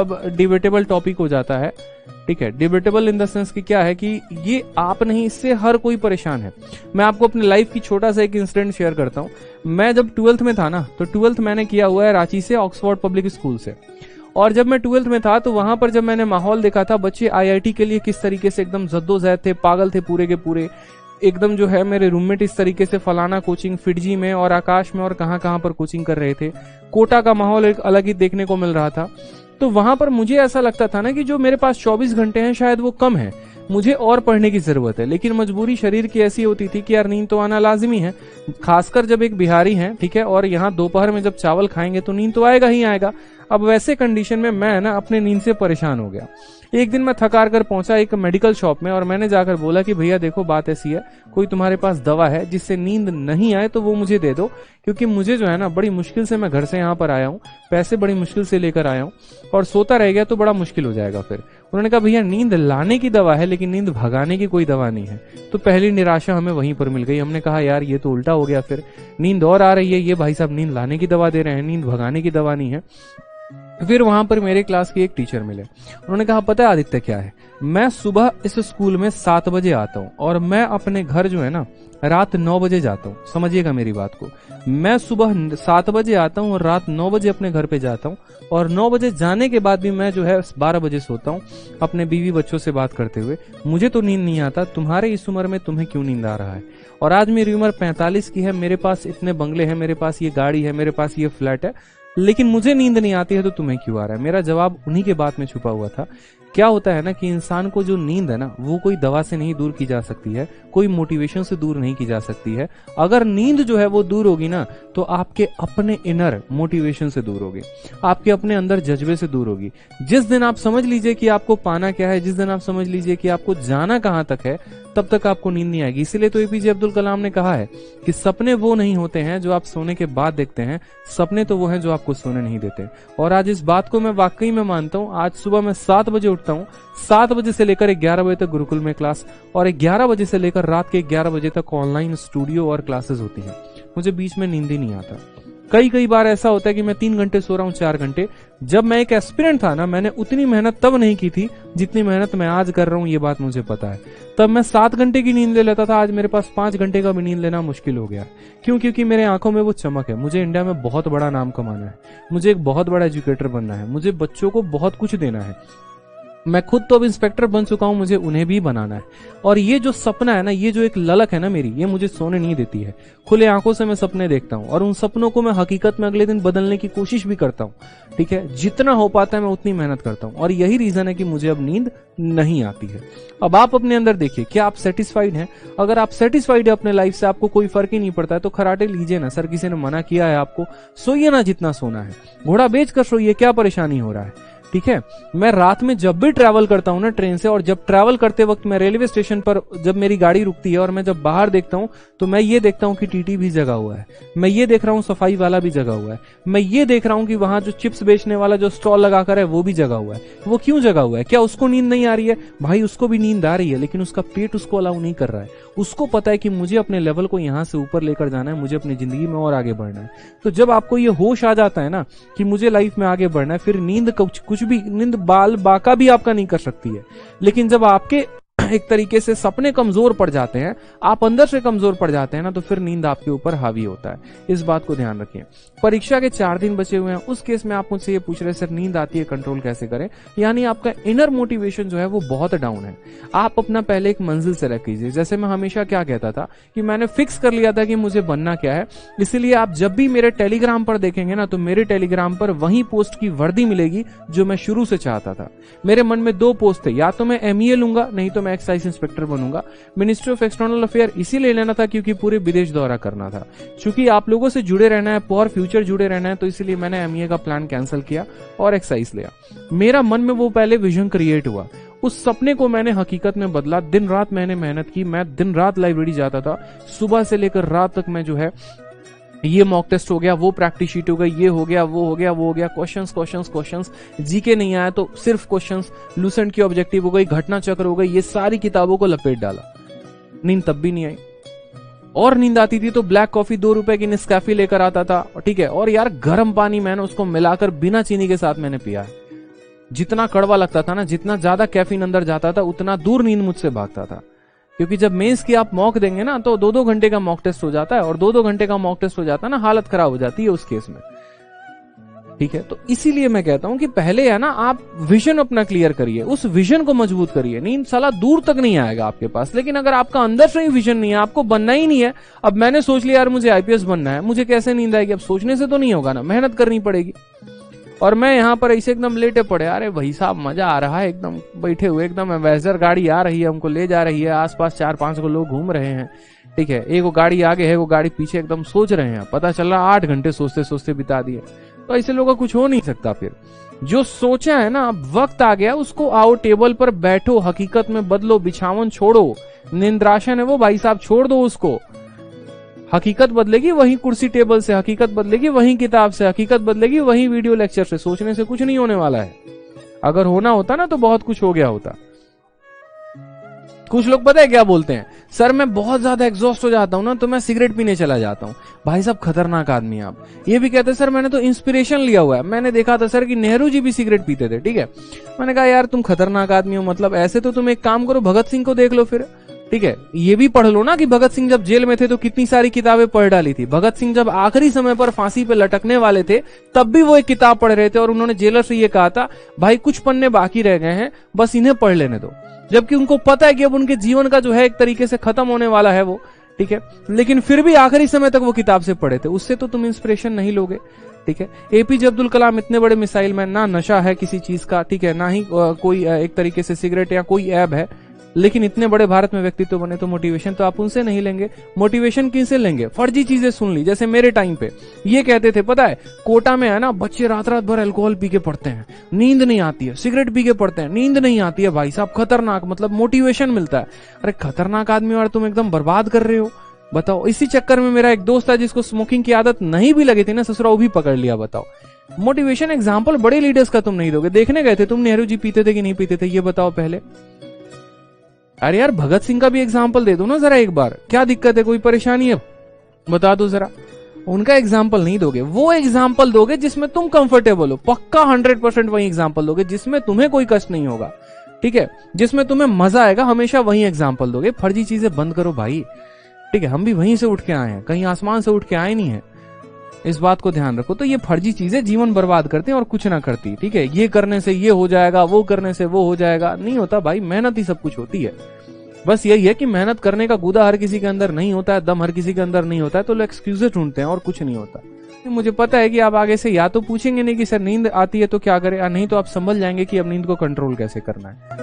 अब debatable topic हो जाता है, ठीक है। डिबेटेबल इन द सेंस कि क्या है कि ये आप नहीं, इससे हर कोई परेशान है। मैं आपको अपनी लाइफ की छोटा सा एक इंसिडेंट शेयर करता हूँ। मैं जब 12th में था ना, तो 12th मैंने किया हुआ है रांची से, ऑक्सफोर्ड पब्लिक स्कूल से। और जब मैं 12th में था तो वहां पर जब मैंने माहौल देखा था, बच्चे आईआईटी के लिए किस तरीके से एकदम जद्दोजहद थे, पागल थे पूरे के पूरे, एकदम जो है मेरे रूममेट इस तरीके से फलाना कोचिंग फिडजी में और आकाश में और कहां पर कोचिंग कर रहे थे। कोटा का माहौल एक अलग ही देखने को मिल रहा था। तो वहां पर मुझे ऐसा लगता था ना कि जो मेरे पास 24 घंटे हैं शायद वो कम है, मुझे और पढ़ने की जरूरत है। लेकिन मजबूरी शरीर की ऐसी होती थी कि यार नींद तो आना लाजमी है, खासकर जब एक बिहारी है, ठीक है, और यहाँ दोपहर में जब चावल खाएंगे तो नींद तो आएगा ही आएगा। अब वैसे कंडीशन में मैं ना अपने नींद से परेशान हो गया। एक दिन मैं थकार कर पहुंचा एक मेडिकल शॉप में और मैंने जाकर बोला कि भैया देखो बात ऐसी है, कोई तुम्हारे पास दवा है जिससे नींद नहीं आए तो वो मुझे दे दो, क्योंकि मुझे जो है ना बड़ी मुश्किल से मैं घर से यहाँ पर आया हूँ, पैसे बड़ी मुश्किल से लेकर आया हूँ और सोता रह गया तो बड़ा मुश्किल हो जाएगा फिर। उन्होंने कहा भैया नींद लाने की दवा है लेकिन नींद भगाने की कोई दवा नहीं है। तो पहली निराशा हमें वहीं पर मिल गई। हमने कहा यार ये तो उल्टा हो गया, फिर नींद और आ रही है, ये भाई साहब नींद लाने की दवा दे रहे हैं, नींद भगाने की दवा नहीं है। फिर वहां पर मेरे क्लास के एक टीचर मिले। उन्होंने कहा पता है आदित्य क्या है, मैं सुबह इस स्कूल में 7 बजे आता हूँ और मैं अपने घर जो है ना रात 9 बजे जाता हूँ। समझिएगा मेरी बात को, मैं सुबह 7 बजे आता हूँ और रात 9 बजे अपने घर पे जाता हूँ और 9 बजे जाने के बाद भी मैं जो है 12 बजे सोता हूँ अपने बीवी बच्चों से बात करते हुए। मुझे तो नींद नहीं आता, तुम्हारे इस उम्र में तुम्हें क्यों नींद आ रहा है? और आज मेरी उम्र 45 की है, मेरे पास इतने बंगले हैं, मेरे पास ये गाड़ी है, मेरे पास ये फ्लैट है, लेकिन मुझे नींद नहीं आती है तो तुम्हें क्यों आ रहा है? मेरा जवाब उन्हीं के बात में छुपा हुआ था। क्या होता है ना कि इंसान को जो नींद है ना वो कोई दवा से नहीं दूर की जा सकती है, कोई मोटिवेशन से दूर नहीं की जा सकती है। अगर नींद जो है वो दूर होगी ना तो आपके अपने इनर मोटिवेशन से दूर होगी, आपके अपने अंदर जज्बे से दूर होगी। जिस दिन आप समझ लीजिए कि आपको पाना क्या है, जिस दिन आप समझ लीजिए कि आपको जाना कहां तक है, तब तक आपको नींद नहीं आएगी। इसीलिए तो एपीजे अब्दुल कलाम ने कहा है कि सपने वो नहीं होते हैं जो आप सोने के बाद देखते हैं, सपने तो वो हैं जो आपको सोने नहीं देते। और आज इस बात को मैं वाकई में मानता हूं। आज सुबह मैं 7 बजे उठता हूं, 7 बजे से लेकर 11 बजे तक गुरुकुल में क्लास और 11 बजे से लेकर रात के 11 बजे तक ऑनलाइन स्टूडियो और क्लासेस होती हैं। मुझे बीच में नींद ही नहीं आता। कई बार ऐसा होता है कि मैं 3 घंटे सो रहा हूँ, 4 घंटे। जब मैं एक एस्पिरेंट था ना, मैंने उतनी मेहनत तब नहीं की थी जितनी मेहनत मैं आज कर रहा हूँ, ये बात मुझे पता है। तब मैं 7 घंटे की नींद ले लेता था, आज मेरे पास 5 घंटे का भी नींद लेना मुश्किल हो गया। क्यों? क्योंकि मेरे आंखों में वो चमक है। मुझे इंडिया में बहुत बड़ा नाम कमाना है, मुझे एक बहुत बड़ा एजुकेटर बनना है, मुझे बच्चों को बहुत कुछ देना है। मैं खुद तो अब इंस्पेक्टर बन चुका हूं, मुझे उन्हें भी बनाना है। और ये जो सपना है ना, ये जो एक ललक है ना मेरी, ये मुझे सोने नहीं देती है। खुले आंखों से मैं सपने देखता हूं और उन सपनों को मैं हकीकत में अगले दिन बदलने की कोशिश भी करता हूं, ठीक है। जितना हो पाता है मैं उतनी मेहनत करता हूं और यही रीजन है कि मुझे अब नींद नहीं आती है। अब आप अपने अंदर देखिए, क्या आप सेटिस्फाइड हैं? अगर आप सेटिस्फाइड है अपने लाइफ से, आपको कोई फर्क ही नहीं पड़ता है, तो खराटे लीजिए ना। सर किसी ने मना किया है आपको? सोइए ना जितना सोना है, घोड़ा बेच कर सोइए, क्या परेशानी हो रहा है, ठीक है। मैं रात में जब भी ट्रैवल करता हूं ना ट्रेन से, और जब ट्रैवल करते वक्त मैं रेलवे स्टेशन पर जब मेरी गाड़ी रुकती है और मैं जब बाहर देखता हूं तो मैं ये देखता हूं कि टीटी भी जगा हुआ है, मैं ये देख रहा हूं सफाई वाला भी जगा हुआ है, मैं ये देख रहा हूं कि वहां जो चिप्स बेचने वाला जो स्टॉल लगाकर है वो भी जगा हुआ है। वो क्यों जगा हुआ है? क्या उसको नींद नहीं आ रही है? भाई उसको भी नींद आ रही है, लेकिन उसका पेट उसको अलाउ नहीं कर रहा है। उसको पता है कि मुझे अपने लेवल को यहां से ऊपर लेकर जाना है, मुझे अपनी जिंदगी में और आगे बढ़ना है। तो जब आपको ये होश आ जाता है ना कि मुझे लाइफ में आगे बढ़ना है, फिर नींद कुछ भी, नींद बाल बाका भी आपका नहीं कर सकती है। लेकिन जब आपके एक तरीके से सपने कमजोर पड़ जाते हैं, आप अंदर से कमजोर पड़ जाते हैं ना, तो फिर नींद आपके ऊपर हावी होता है। इस बात को ध्यान रखिए। परीक्षा के 4 दिन बचे हुए हैं, उस केस में आप मुझसे ये पूछ रहे सर नींद आती है, कंट्रोल कैसे करें? यानी आपका इनर मोटिवेशन जो है वो बहुत डाउन है। आप अपना पहले एक मंजिल सेलेक्ट कीजिए। जैसे मैं हमेशा क्या कहता था कि मैंने फिक्स कर लिया था कि मुझे बनना क्या है, इसलिए आप जब भी मेरे टेलीग्राम पर देखेंगे ना, तो मेरे टेलीग्राम पर वही पोस्ट की वर्दी मिलेगी जो मैं शुरू से चाहता था। मेरे मन में 2 पोस्ट थे, या तो मैं एमईए लूंगा, नहीं तो मैं एक्साइज इंस्पेक्टर बनूंगा। मिनिस्ट्री ऑफ एक्सटर्नल अफेयर इसीलिए लेना था क्योंकि पूरे विदेश दौरा करना था। चूंकि आप लोगों से जुड़े रहना है, फॉर फ्यूचर जुड़े रहना है, तो इसीलिए मैंने एमईए का प्लान कैंसिल किया और एक्साइज लिया। मेरा मन में वो पहले विजन क्रिएट हुआ, उस सपने को मैंने हकीकत में बदला। दिन रात मैंने मेहनत की, मैं दिन रात लाइब्रेरी जाता था, सुबह से लेकर रात तक मैं जो है ये मॉक टेस्ट हो गया, वो प्रैक्टिस शीट हो गई, ये हो गया, वो हो गया, वो हो गया, क्वेश्चंस, जीके नहीं आया तो सिर्फ क्वेश्चंस, लूसेंट की ऑब्जेक्टिव हो गई, घटना चक्र हो गई, ये सारी किताबों को लपेट डाला। नींद तब भी नहीं आई, और नींद आती थी तो ब्लैक कॉफी 2 रुपए की नेस्कैफे लेकर आता था, ठीक है। और यार गर्म पानी मैंने उसको मिलाकर बिना चीनी के साथ मैंने पिया है। जितना कड़वा लगता था ना, जितना ज्यादा कैफीन अंदर जाता था, उतना दूर नींद मुझसे भागता था। क्योंकि जब मेंस की आप मॉक देंगे ना, तो 2-2 घंटे का मॉक टेस्ट हो जाता है, और 2-2 घंटे का मॉक टेस्ट हो जाता है ना, हालत खराब हो जाती है उस केस में। ठीक है, तो इसीलिए मैं कहता हूं कि पहले है ना, आप विजन अपना क्लियर करिए, उस विजन को मजबूत करिए। नींद साला दूर तक नहीं आएगा आपके पास, लेकिन अगर आपका अंदर से ही विजन नहीं है, आपको बनना ही नहीं है, अब मैंने सोच लिया यार मुझे आईपीएस बनना है, मुझे कैसे नींद आएगी? अब सोचने से तो नहीं होगा ना, मेहनत करनी पड़ेगी। और मैं यहाँ पर ऐसे एकदम लेटे पड़े, अरे भाई साहब मजा आ रहा है, एकदम बैठे हुए, एकदम एवेंजर गाड़ी आ रही है, हमको ले जा रही है, आसपास 4-5 को लोग घूम रहे हैं। ठीक है, एक वो गाड़ी आगे है, वो गाड़ी पीछे, एकदम सोच रहे हैं, पता चल रहा 8 घंटे सोचते सोचते बिता दिए। तो ऐसे लोगों का कुछ हो नहीं सकता। फिर जो सोचा है ना, अब वक्त आ गया, उसको आओ टेबल पर बैठो, हकीकत में बदलो, बिछावन छोड़ो, निंद्रासन है वो भाई साहब छोड़ दो उसको। हकीकत बदलेगी वही कुर्सी टेबल से, हकीकत बदलेगी वही किताब से, हकीकत बदलेगी वही वीडियो लेक्चर से। सोचने से कुछ नहीं होने वाला है। अगर होना होता ना तो बहुत कुछ हो गया होता। कुछ लोग पता है क्या बोलते हैं, सर मैं बहुत ज्यादा एग्जॉस्ट हो जाता हूं ना, तो मैं सिगरेट पीने चला जाता हूं। भाई साहब खतरनाक आदमी है आप। ये भी कहते हैं सर मैंने तो इंस्पिरेशन लिया हुआ है, मैंने देखा था सर कि नेहरू जी भी सिगरेट पीते थे। ठीक है, मैंने कहा यार तुम खतरनाक आदमी हो, मतलब ऐसे तो तुम एक काम करो, भगत सिंह को देख लो फिर। ठीक है, ये भी पढ़ लो ना कि भगत सिंह जब जेल में थे तो कितनी सारी किताबें पढ़ डाली थी। भगत सिंह जब आखिरी समय पर फांसी पे लटकने वाले थे, तब भी वो एक किताब पढ़ रहे थे, और उन्होंने जेलर से ये कहा था भाई कुछ पन्ने बाकी रह गए हैं, बस इन्हें पढ़ लेने दो। जबकि उनको पता है कि अब उनके जीवन का जो है एक तरीके से खत्म होने वाला है वो। ठीक है, लेकिन फिर भी आखिरी समय तक वो किताब से पढ़े थे। उससे तो तुम इंस्पिरेशन नहीं लोगे। ठीक है, एपीजे अब्दुल कलाम इतने बड़े मिसाइल मैन, ना नशा है किसी चीज का, ठीक है, ना ही कोई एक तरीके से सिगरेट या कोई ऐब है, लेकिन इतने बड़े भारत में व्यक्तित्व बने, तो मोटिवेशन तो आप उनसे नहीं लेंगे। मोटिवेशन किनसे लेंगे? फर्जी चीजें सुन ली। जैसे मेरे टाइम पे ये कहते थे, पता है कोटा में है ना, बच्चे रात रात भर अल्कोहल पी के पढ़ते हैं, नींद नहीं आती है, सिगरेट पी के पढ़ते हैं, नींद नहीं आती है। भाई साहब खतरनाक, मतलब मोटिवेशन मिलता है। अरे खतरनाक आदमी, और तुम एकदम बर्बाद कर रहे हो। बताओ, इसी चक्कर में मेरा एक दोस्त था जिसको स्मोकिंग की आदत नहीं भी लगी थी ना, ससुरा वो भी पकड़ लिया। बताओ, मोटिवेशन एग्जाम्पल बड़े लीडर्स का तुम नहीं दोगे। देखने गए थे तुम नेहरू जी पीते थे कि नहीं पीते थे, ये बताओ पहले। अरे यार भगत सिंह का भी एग्जाम्पल दे दो ना जरा एक बार, क्या दिक्कत है, कोई परेशानी है, बता दो जरा। उनका एग्जाम्पल नहीं दोगे, वो एग्जाम्पल दोगे जिसमें तुम कंफर्टेबल हो, पक्का 100% वही एग्जाम्पल दोगे जिसमें तुम्हें कोई कष्ट नहीं होगा। ठीक है, जिसमें तुम्हें मजा आएगा, हमेशा वही एग्जाम्पल दोगे। फर्जी चीजें बंद करो भाई। ठीक है, हम भी वहीं से उठ के आए हैं, कहीं आसमान से उठ के आए नहीं है, इस बात को ध्यान रखो। तो ये फर्जी चीजें जीवन बर्बाद करती हैं और कुछ ना करती। ठीक है, ये करने से ये हो जाएगा, वो करने से वो हो जाएगा, नहीं होता भाई। मेहनत ही सब कुछ होती है। बस यही है कि मेहनत करने का गुदा हर किसी के अंदर नहीं होता है, दम हर किसी के अंदर नहीं होता है, तो लोग एक्सक्यूजेस ढूंढते हैं और कुछ नहीं होता। मुझे पता है कि आप आगे से या तो पूछेंगे नहीं कि सर नींद आती है तो क्या करें, या नहीं तो आप समझ जाएंगे कि अब नींद को कंट्रोल कैसे करना है।